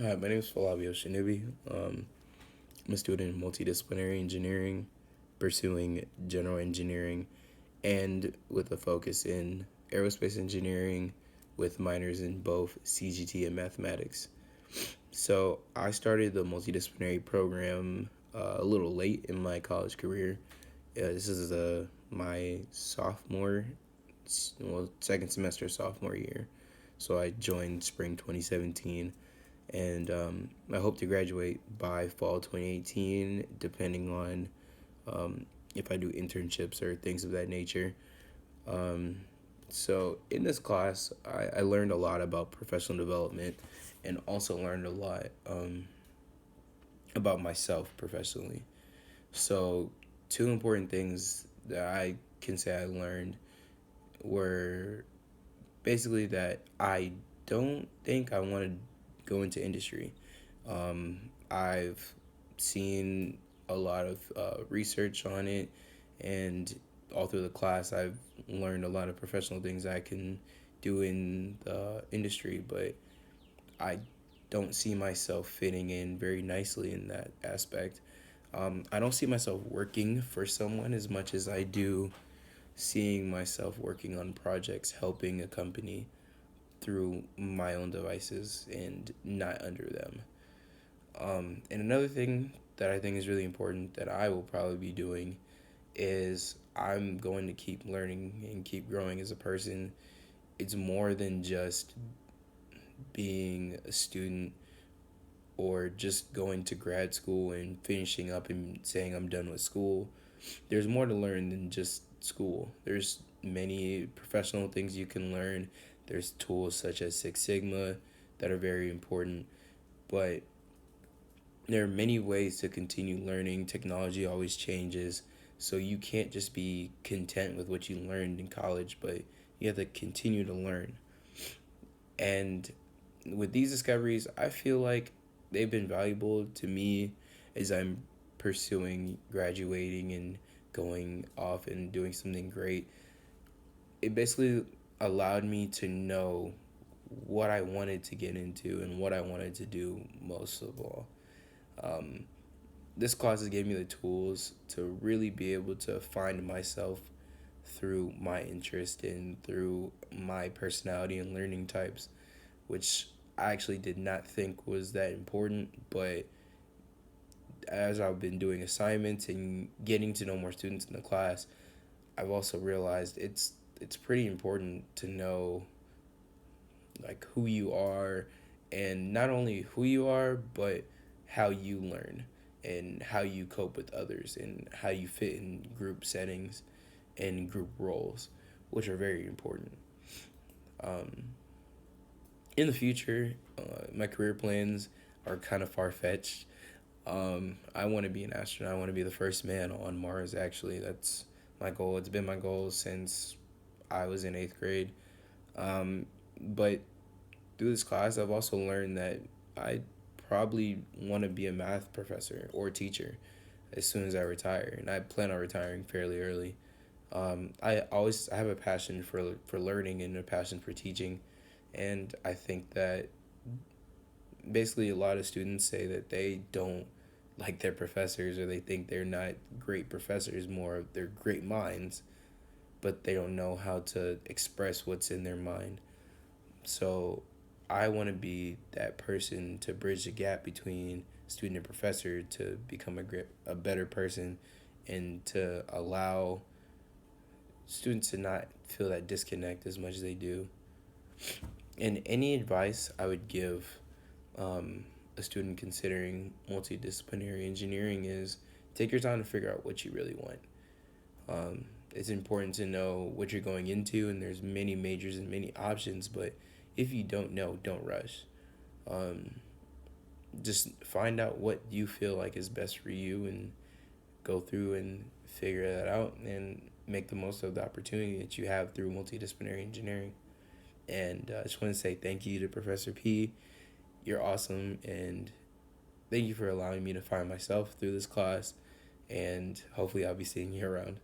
Hi, my name is Flavio Shinibi. I'm a student in multidisciplinary engineering, pursuing general engineering, and with a focus in aerospace engineering with minors in both CGT and mathematics. So I started the multidisciplinary program a little late in my college career. This is my second semester sophomore year. So I joined spring 2017, and I hope to graduate by fall 2018, depending on if I do internships or things of that nature. Um, so in this class, I learned a lot about professional development and also learned a lot about myself professionally. So two important things that I can say I learned were basically that I don't think I want to go into industry. I've seen a lot of research on it, and all through the class, I've learned a lot of professional things I can do in the industry, but I don't see myself fitting in very nicely in that aspect. I don't see myself working for someone as much as I do seeing myself working on projects, helping a company through my own devices and not under them. And another thing that I think is really important that I will probably be doing is I'm going to keep learning and keep growing as a person. It's more than just being a student or just going to grad school and finishing up and saying I'm done with school. There's more to learn than just school. There's many professional things you can learn. There's tools such as Six Sigma that are very important, but there are many ways to continue learning. Technology always changes, so you can't just be content with what you learned in college, but you have to continue to learn. And with these discoveries, I feel like they've been valuable to me as I'm pursuing graduating and going off and doing something great. It basically allowed me to know what I wanted to get into and what I wanted to do most of all. Um, this class has gave me the tools to really be able to find myself through my interest and through my personality and learning types, which I actually did not think was that important. But as I've been doing assignments and getting to know more students in the class, I've also realized it's pretty important to know like who you are, and not only who you are but how you learn and how you cope with others and how you fit in group settings and group roles, which are very important. um, in the future, my career plans are kind of far-fetched. I want to be an astronaut. I want to be the first man on Mars. Actually, that's my goal. It's been my goal since I was in eighth grade. But through this class, I've also learned that I probably want to be a math professor or teacher as soon as I retire, and I plan on retiring fairly early. I have a passion for learning and a passion for teaching, and I think that basically a lot of students say that they don't like their professors or they think they're not great professors, more they're great minds, but they don't know how to express what's in their mind. So I want to be that person to bridge the gap between student and professor to become a better person and to allow students to not feel that disconnect as much as they do. And any advice I would give a student considering multidisciplinary engineering is take your time to figure out what you really want. It's important to know what you're going into, and there's many majors and many options, but if you don't know, don't rush. Um, just find out what you feel like is best for you and go through and figure that out and make the most of the opportunity that you have through multidisciplinary engineering. And I just want to say thank you to Professor P. You're awesome, and thank you for allowing me to find myself through this class. And hopefully, I'll be seeing you around.